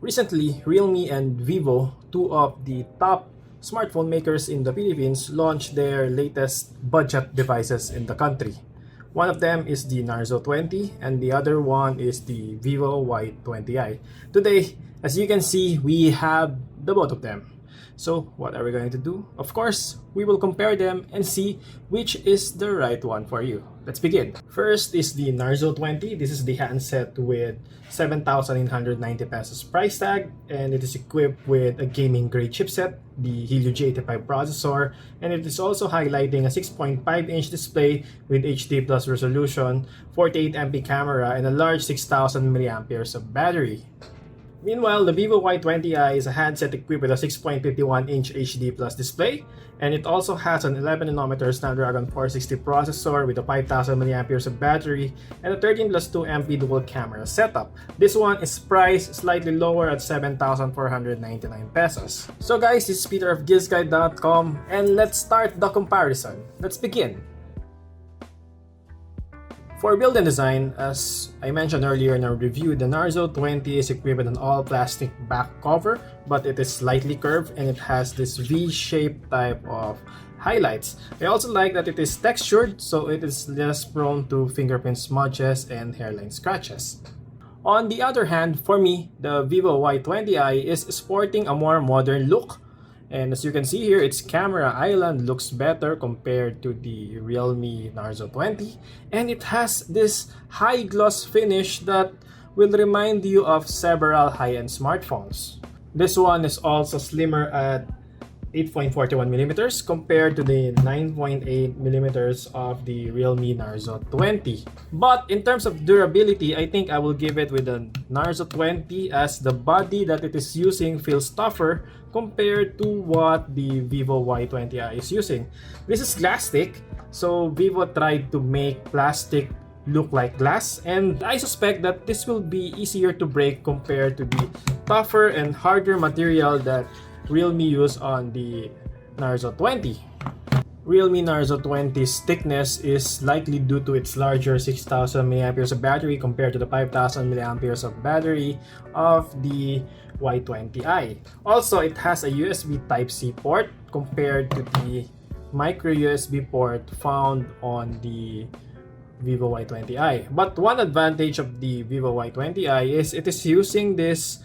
Recently, Realme and Vivo, two of the top smartphone makers in the Philippines, launched their latest budget devices in the country. One of them is the Narzo 20 and the other one is the Vivo Y20i. Today, as you can see, we have the both of them. So what are we going to do? Of course, we will compare them and see which is the right one for you. Let's begin. First is the Narzo 20. This is the handset with 7,990 pesos price tag, and it is equipped with a gaming grade chipset, the Helio G85 processor, and it is also highlighting a 6.5-inch display with HD plus resolution, 48MP camera, and a large 6,000 mAh of battery. Meanwhile, the Vivo Y20i is a handset equipped with a 6.51-inch HD Plus display, and it also has an 11nm Snapdragon 460 processor with a 5,000 mAh of battery and a 13+2MP dual camera setup. This one is priced slightly lower at 7,499 pesos. So guys, this is Peter of GIZGUIDE.com, and let's start the comparison. Let's begin. For build and design, as I mentioned earlier in our review, the Narzo 20 is equipped with an all-plastic back cover, but it is slightly curved and it has this V-shaped type of highlights. I also like that it is textured, so it is less prone to fingerprint smudges and hairline scratches. On the other hand, for me, the Vivo Y20i is sporting a more modern look. And as you can see here, its camera island looks better compared to the Realme Narzo 20. And it has this high gloss finish that will remind you of several high-end smartphones. This one is also slimmer at 8.41mm compared to the 9.8mm of the Realme Narzo 20. But in terms of durability, I think I will give it with the Narzo 20 as the body that it is using feels tougher compared to what the Vivo Y20i is using. This is plastic, so Vivo tried to make plastic look like glass, and I suspect that this will be easier to break compared to the tougher and harder material that Realme used on the Narzo 20. Realme Narzo 20's thickness is likely due to its larger 6,000 mAh of battery compared to the 5,000 mAh of battery of the Y20i. Also, it has a USB Type-C port compared to the micro USB port found on the Vivo Y20i. But one advantage of the Vivo Y20i is it is using this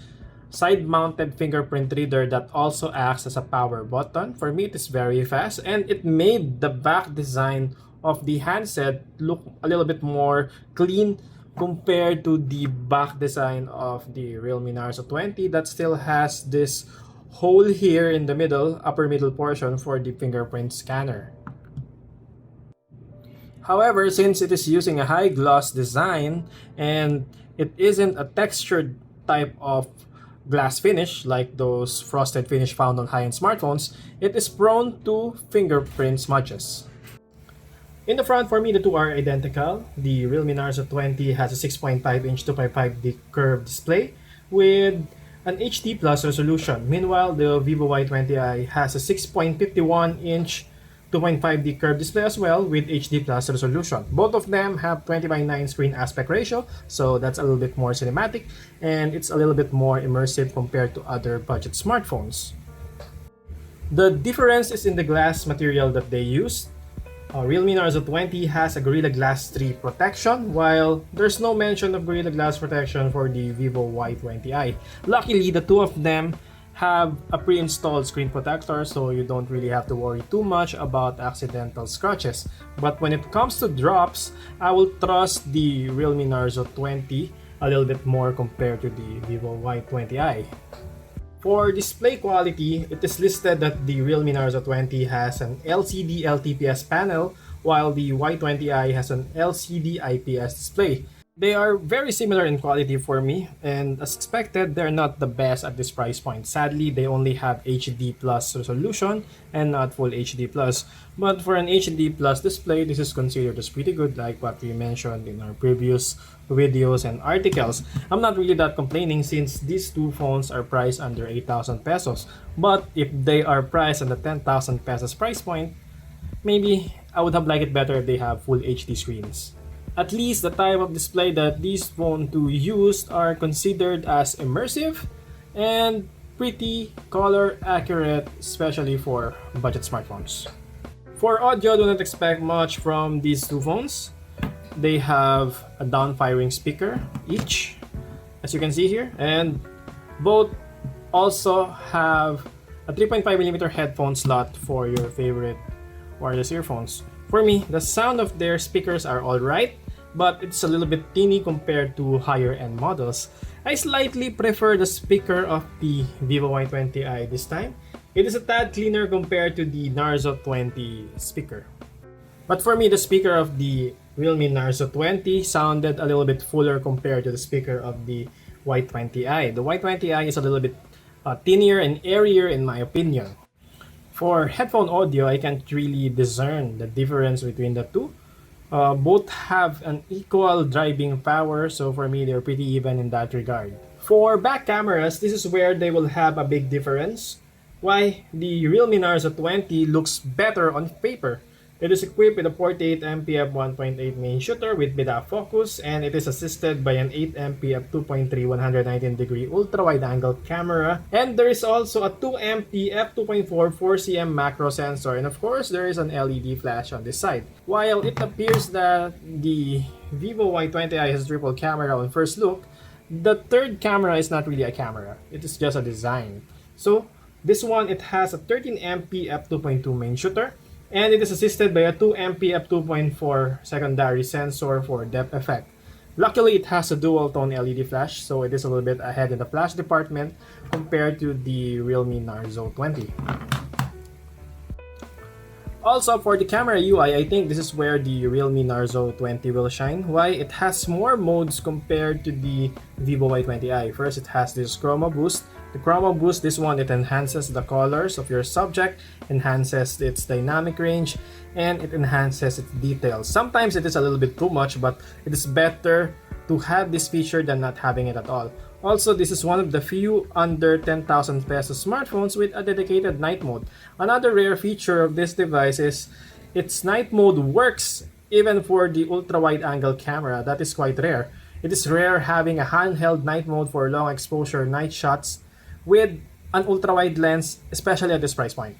side-mounted fingerprint reader that also acts as a power button. For me, it is very fast, and it made the back design of the handset look a little bit more clean compared to the back design of the Realme Narzo 20 that still has this hole here in the middle, upper middle portion for the fingerprint scanner. However, since it is using a high gloss design and it isn't a textured type of glass finish like those frosted finish found on high-end smartphones, it is prone to fingerprint smudges. In the front, for me, the two are identical. The Realme Narzo 20 has a 6.5-inch 2.5D curved display with an HD plus resolution. Meanwhile, the Vivo Y20i has a 6.51-inch 2.5D curved display as well with HD plus resolution. Both of them have 20:9 screen aspect ratio, so that's a little bit more cinematic and it's a little bit more immersive compared to other budget smartphones. The difference is in the glass material that they use. Realme Narzo 20 has a Gorilla Glass 3 protection, while there's no mention of Gorilla Glass protection for the Vivo Y20i. Luckily, the two of them have a pre-installed screen protector, so you don't really have to worry too much about accidental scratches. But when it comes to drops, I will trust the Realme Narzo 20 a little bit more compared to the Vivo Y20i. For display quality, it is listed that the Realme Narzo 20 has an LCD LTPS panel, while the Y20i has an LCD IPS display. They are very similar in quality for me, and as expected, they're not the best at this price point. Sadly, they only have HD plus resolution and not full HD plus. But for an HD plus display, this is considered as pretty good, like what we mentioned in our previous videos and articles. I'm not really that complaining since these two phones are priced under 8,000 pesos. But if they are priced at the 10,000 pesos price point, maybe I would have liked it better if they have full HD screens. At least the type of display that these phones used are considered as immersive and pretty color accurate, especially for budget smartphones. For audio, do not expect much from these two phones. They have a down-firing speaker each, as you can see here, and both also have a 3.5mm headphone slot for your favorite wireless earphones. For me, the sound of their speakers are alright, but it's a little bit teeny compared to higher end models. I slightly prefer the speaker of the Vivo Y20i this time. It is a tad cleaner compared to the Narzo 20 speaker. But for me, the speaker of the realme Narzo 20 sounded a little bit fuller compared to the speaker of the Y20i. The Y20i is a little bit thinner and airier in my opinion. For headphone audio, I can't really discern the difference between the two. Both have an equal driving power, so for me, they're pretty even in that regard. For back cameras, this is where they will have a big difference. Why? The realme Narzo 20 looks better on paper. It is equipped with a 48MP f1.8 main shooter with mid-up focus, and it is assisted by an 8MP f2.3 119-degree ultra-wide-angle camera. And there is also a 2MP f2.4 4cm macro sensor, and of course there is an LED flash on this side. While it appears that the Vivo Y20i has triple camera on first look, the third camera is not really a camera. It is just a design. So this one, it has a 13MP f2.2 main shooter, and it is assisted by a 2MP f2.4 secondary sensor for depth effect. Luckily, it has a dual tone LED flash, so it is a little bit ahead in the flash department compared to the realme Narzo 20. Also, for the camera UI, I think this is where the realme Narzo 20 will shine. Why? It has more modes compared to the Vivo Y20i. First, it has this chroma boost. The chroma boost, this one, it enhances the colors of your subject, enhances its dynamic range, and it enhances its details. Sometimes it is a little bit too much, but it is better to have this feature than not having it at all. Also, this is one of the few under 10,000 pesos smartphones with a dedicated night mode. Another rare feature of this device is its night mode works even for the ultra-wide-angle camera. That is quite rare. It is rare having a handheld night mode for long exposure night shots with an ultra-wide lens, especially at this price point.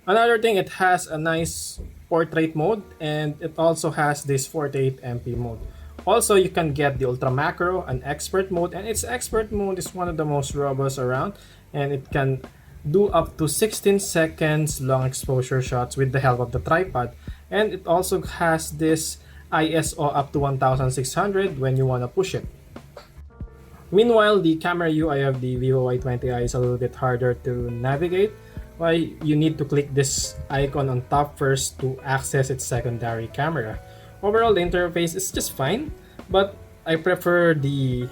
Another thing, it has a nice portrait mode, and it also has this 48MP mode. Also, you can get the ultra macro, an expert mode, and its expert mode is one of the most robust around, and it can do up to 16 seconds long exposure shots with the help of the tripod. And it also has this ISO up to 1600 when you want to push it. Meanwhile, the camera UI of the Vivo Y20i is a little bit harder to navigate. Why? You need to click this icon on top first to access its secondary camera. Overall, the interface is just fine, but I prefer the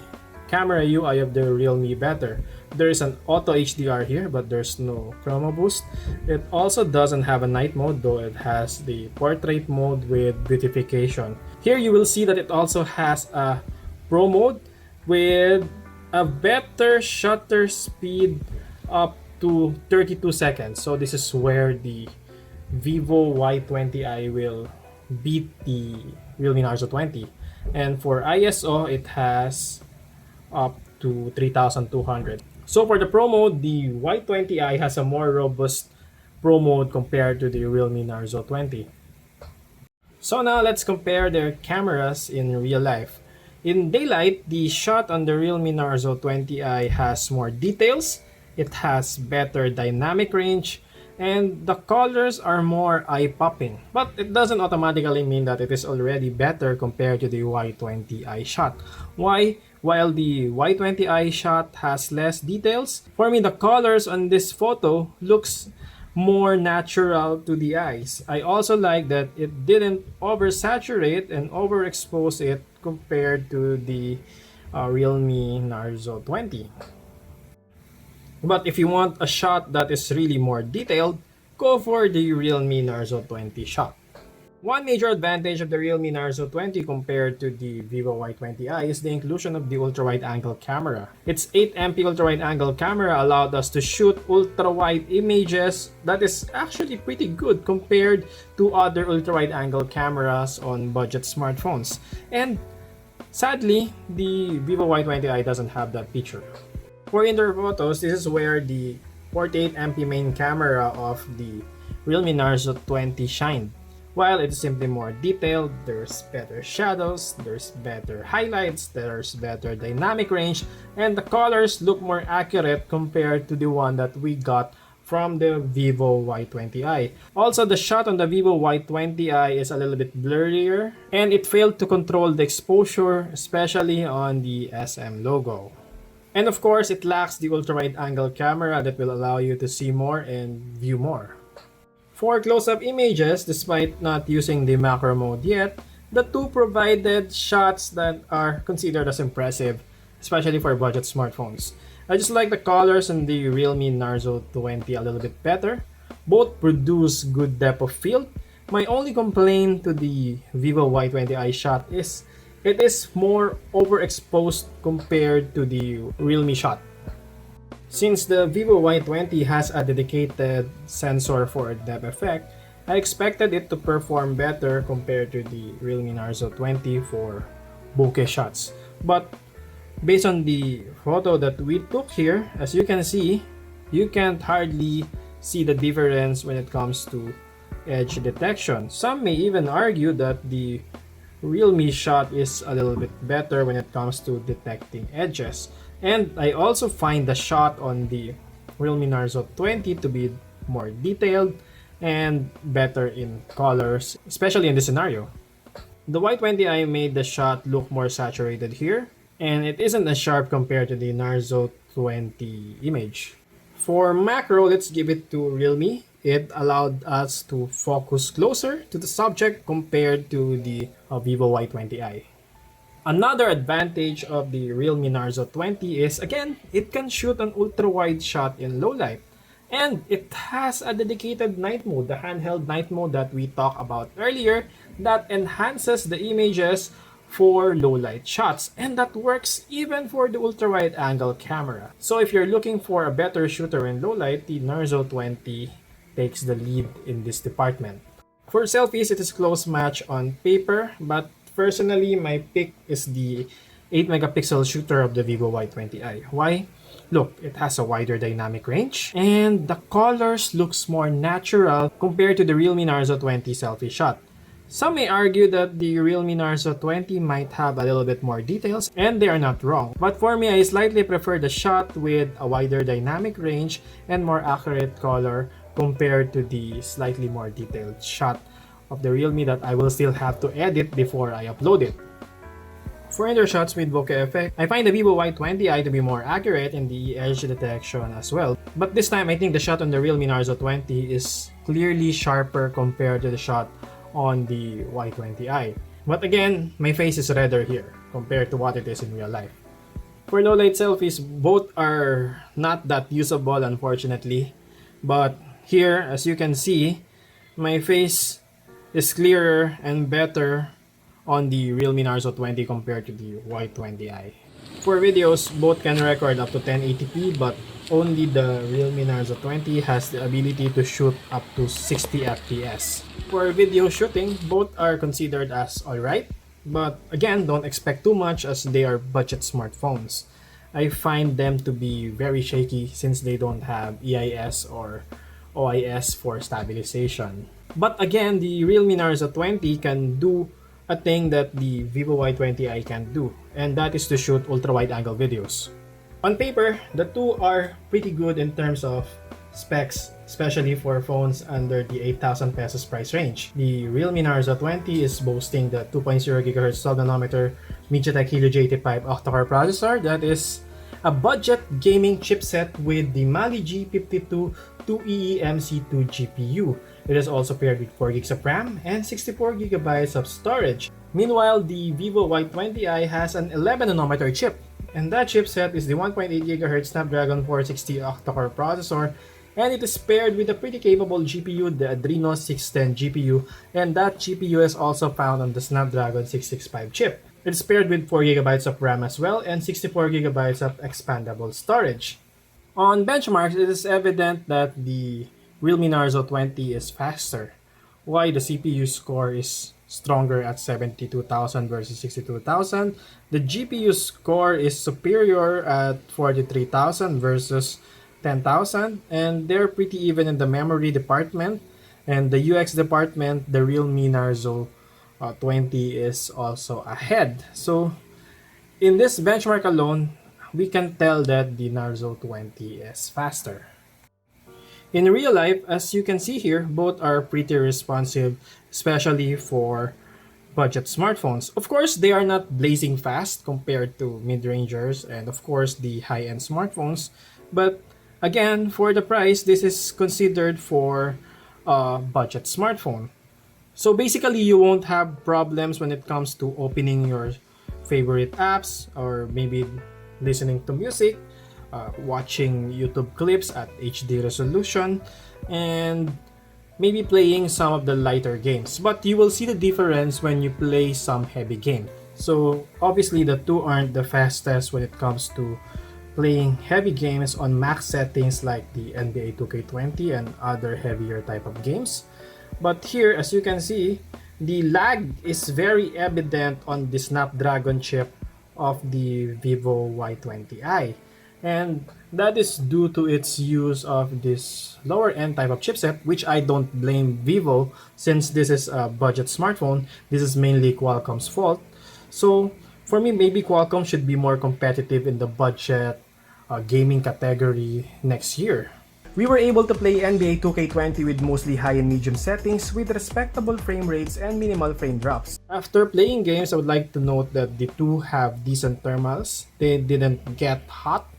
camera UI of the Realme better. There is an auto HDR here, but there's no chroma boost. It also doesn't have a night mode, though it has the portrait mode with beautification. Here you will see that it also has a Pro mode with a better shutter speed up to 32 seconds. So this is where the Vivo Y20i will beat the Realme Narzo 20. And for ISO, it has up to 3200. So for the Pro mode, the Y20i has a more robust Pro mode compared to the Realme Narzo 20. So now let's compare their cameras in real life. In daylight, the shot on the Realme Narzo 20i has more details, it has better dynamic range, and the colors are more eye-popping. But it doesn't automatically mean that it is already better compared to the Y20i shot. Why? While the Y20i shot has less details, for me the colors on this photo looks more natural to the eyes. I also like that it didn't oversaturate and overexpose it compared to the Realme Narzo 20. But if you want a shot that is really more detailed, go for the Realme Narzo 20 shot. One major advantage of the Realme Narzo 20 compared to the Vivo Y20i is the inclusion of the ultra-wide-angle camera. Its 8MP ultra-wide-angle camera allowed us to shoot ultra-wide images that is actually pretty good compared to other ultra-wide-angle cameras on budget smartphones. And sadly, the Vivo Y20i doesn't have that feature. For indoor photos, this is where the 48MP main camera of the realme Narzo 20 shined. While it's simply more detailed, there's better shadows, there's better highlights, there's better dynamic range, and the colors look more accurate compared to the one that we got from the Vivo Y20i. Also, the shot on the Vivo Y20i is a little bit blurrier, and it failed to control the exposure, especially on the SM logo. And of course, it lacks the ultra-wide angle camera that will allow you to see more and view more. For close-up images, despite not using the macro mode yet, the two provided shots that are considered as impressive, especially for budget smartphones. I just like the colors on the realme Narzo 20 a little bit better. Both produce good depth of field. My only complaint to the Vivo Y20i shot is it is more overexposed compared to the realme shot. Since the Vivo Y20 has a dedicated sensor for depth effect, I expected it to perform better compared to the realme Narzo 20 for bokeh shots. But based on the photo that we took here, as you can see, you can't hardly see the difference when it comes to edge detection. Some may even argue that the realme shot is a little bit better when it comes to detecting edges. And I also find the shot on the realme Narzo 20 to be more detailed and better in colors, especially in this scenario. The Y20i made the shot look more saturated here, and it isn't as sharp compared to the Narzo 20 image. For macro, let's give it to realme. It allowed us to focus closer to the subject compared to the Vivo Y20i. Another advantage of the realme Narzo 20 is, again, it can shoot an ultra-wide shot in low light. And it has a dedicated night mode, the handheld night mode that we talked about earlier, that enhances the images for low light shots. And that works even for the ultra-wide angle camera. So if you're looking for a better shooter in low light, the Narzo 20 takes the lead in this department. For selfies, it is close match on paper, but personally, my pick is the 8 megapixel shooter of the Vivo Y20i. Why? Look, it has a wider dynamic range, and the colors looks more natural compared to the realme Narzo 20 selfie shot. Some may argue that the realme Narzo 20 might have a little bit more details, and they are not wrong. But for me, I slightly prefer the shot with a wider dynamic range and more accurate color compared to the slightly more detailed shot of the realme that I will still have to edit before I upload it. For indoor shots with bokeh effect, I find the Vivo Y20i to be more accurate in the edge detection as well. But this time, I think the shot on the realme Narzo 20 is clearly sharper compared to the shot on the Y20i. But again, my face is redder here compared to what it is in real life. For low light selfies, both are not that usable, unfortunately. But here, as you can see, my face is clearer and better on the realme Narzo 20 compared to the Y20i. For videos, both can record up to 1080p, but only the realme Narzo 20 has the ability to shoot up to 60 fps. For video shooting, both are considered as alright, but again, don't expect too much as they are budget smartphones. I find them to be very shaky since they don't have EIS or OIS for stabilization. But again, the realme Narzo 20 can do a thing that the Vivo Y20i can't do, and that is to shoot ultra-wide angle videos. On paper, the two are pretty good in terms of specs, especially for phones under the 8,000 pesos price range. The realme Narzo 20 is boasting the 2.0 GHz 12nm MediaTek Helio G85 octa-core processor that is a budget gaming chipset with the Mali G52 2EEMC2 GPU. It is also paired with 4 GB of RAM and 64 GB of storage. Meanwhile, the Vivo Y20i has an 11nm chip, and that chipset is the 1.8 GHz Snapdragon 460 octa-core processor, and it is paired with a pretty capable GPU, the Adreno 610 GPU, and that GPU is also found on the Snapdragon 665 chip. It's paired with 4 GB of RAM as well and 64 GB of expandable storage. On benchmarks, it is evident that the realme Narzo 20 is faster. Why the CPU score is stronger at 72,000 versus 62,000. The GPU score is superior at 43,000 versus 10,000, and they're pretty even in the memory department. And the UX department, the realme Narzo 20 is also ahead. So in this benchmark alone, we can tell that the Narzo 20 is faster. In real life, as you can see here, both are pretty responsive, especially for budget smartphones. Of course, they are not blazing fast compared to mid-rangers and of course the high-end smartphones. But again, for the price, this is considered for a budget smartphone. So basically, you won't have problems when it comes to opening your favorite apps or maybe listening to music, watching YouTube clips at HD resolution, and maybe playing some of the lighter games. But you will see the difference when you play some heavy game. So obviously the two aren't the fastest when it comes to playing heavy games on max settings like the NBA 2K20 and other heavier type of games. But here, as you can see, the lag is very evident on the Snapdragon chip of the Vivo Y20i. And that is due to its use of this lower end type of chipset, which I don't blame Vivo since this is a budget smartphone. This is mainly Qualcomm's fault. So for me, maybe Qualcomm should be more competitive in the budget gaming category next year. We were able to play NBA 2K20 with mostly high and medium settings with respectable frame rates and minimal frame drops. After playing games, I would like to note that the two have decent thermals. They didn't get hot.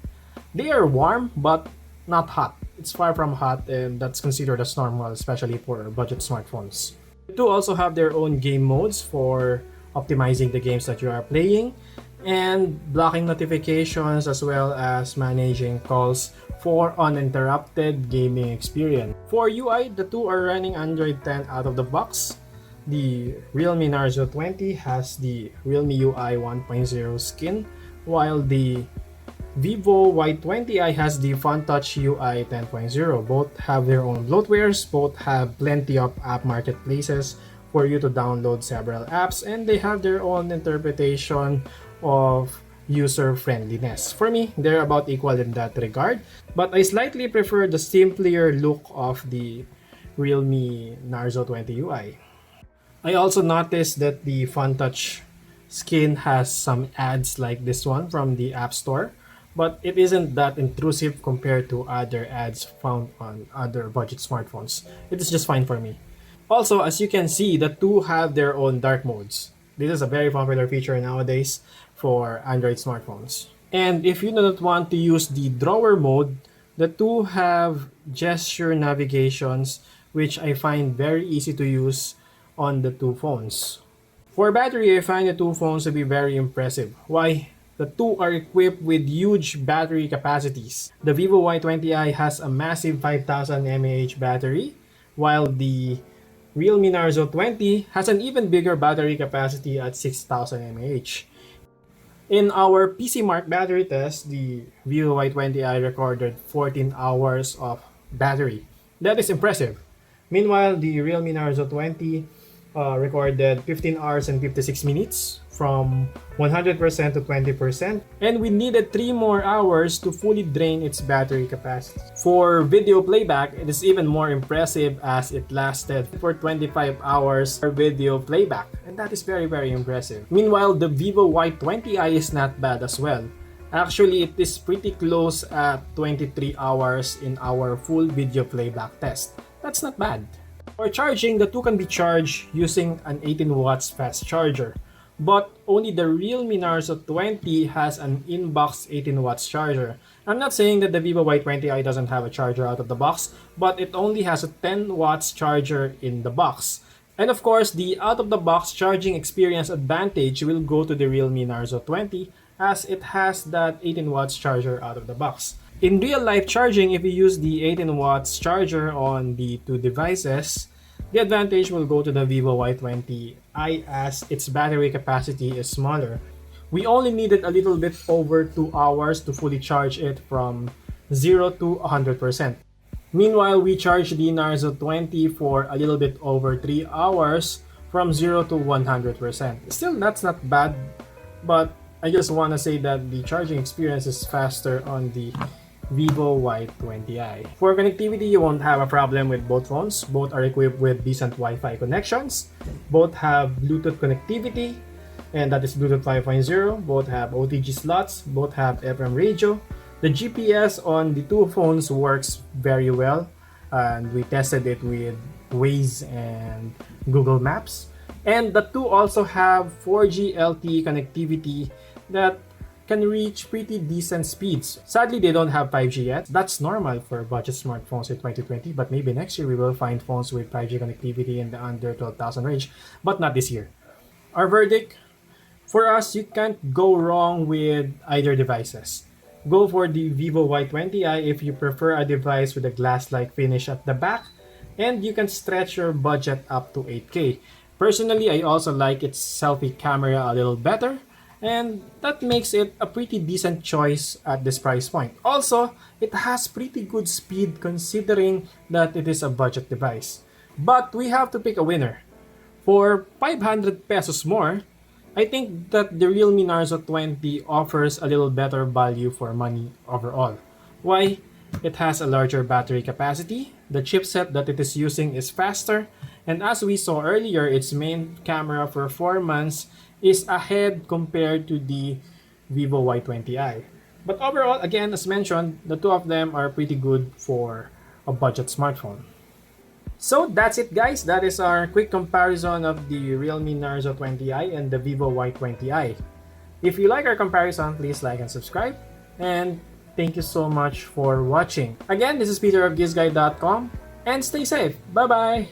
They are warm but not hot. It's far from hot, and that's considered as normal, especially for budget smartphones. The two also have their own game modes for optimizing the games that you are playing and blocking notifications as well as managing calls for uninterrupted gaming experience. For UI, the two are running Android 10 out of the box. The Realme Narzo 20 has the Realme UI 1.0 skin, while the Vivo Y20i has the FunTouch UI 10.0. Both have their own bloatwares, both have plenty of app marketplaces for you to download several apps, and they have their own interpretation of user friendliness. For me, they're about equal in that regard, but I slightly prefer the simpler look of the Realme Narzo 20 UI. I also noticed that the FunTouch skin has some ads like this one from the App Store, but it isn't that intrusive compared to other ads found on other budget smartphones. It is just fine for me. Also, as you can see, the two have their own dark modes. This is a very popular feature nowadays for Android smartphones. And if you do not want to use the drawer mode, the two have gesture navigations, which I find very easy to use on the two phones. For battery, I find the two phones to be very impressive. Why? The two are equipped with huge battery capacities. The Vivo Y20i has a massive 5000 mAh battery, while the Realme Narzo 20 has an even bigger battery capacity at 6000 mAh. In our PC Mark battery test, the Vivo Y20i recorded 14 hours of battery. That is impressive. Meanwhile, the Realme Narzo 20 recorded 15 hours and 56 minutes from 100% to 20%, and we needed 3 more hours to fully drain its battery capacity. For video playback, it is even more impressive as it lasted for 25 hours for video playback, and that is very impressive. Meanwhile, the Vivo Y20i is not bad as well. Actually, it is pretty close at 23 hours in our full video playback test. That's not bad. For charging, the two can be charged using an 18 watts fast charger. But only the Realme Narzo 20 has an in-box 18 watts charger. I'm not saying that the Vivo Y20i doesn't have a charger out of the box, but it only has a 10 watts charger in the box. And of course, the out-of-the-box charging experience advantage will go to the Realme Narzo 20 as it has that 18 watts charger out of the box. In real-life charging, if you use the 18 watts charger on the two devices, the advantage will go to the Vivo Y20i as its battery capacity is smaller. We only needed a little bit over 2 hours to fully charge it from 0 to 100%. Meanwhile, we charged the Narzo 20 for a little bit over 3 hours from 0 to 100%. Still, that's not bad, but I just want to say that the charging experience is faster on the Vivo Y20i. For connectivity, you won't have a problem with both phones. Both are equipped with decent Wi-Fi connections. Both have Bluetooth connectivity, and that is Bluetooth 5.0. Both have OTG slots. Both have FM radio. The GPS on the two phones works very well, and we tested it with Waze and Google Maps. And the two also have 4G LTE connectivity that can reach pretty decent speeds. Sadly, they don't have 5G yet. That's normal for budget smartphones in 2020, but maybe next year we will find phones with 5G connectivity in the under 12,000 range, but not this year. Our verdict, for us, you can't go wrong with either devices. Go for the Vivo Y20i if you prefer a device with a glass-like finish at the back, and you can stretch your budget up to 8K. Personally, I also like its selfie camera a little better, and that makes it a pretty decent choice at this price point. Also, it has pretty good speed considering that it is a budget device. But we have to pick a winner. For 500 pesos more, I think that the realme Narzo 20 offers a little better value for money overall. Why? It has a larger battery capacity, the chipset that it is using is faster, and as we saw earlier, its main camera performance is ahead compared to the Vivo Y20i. But overall, again, as mentioned, the two of them are pretty good for a budget smartphone. So that's it, guys. That is our quick comparison of the realme Narzo 20i and the Vivo Y20i. If you like our comparison, please like and subscribe. And thank you so much for watching. Again, this is Peter of GIZGUIDEPH.com, and stay safe. Bye-bye!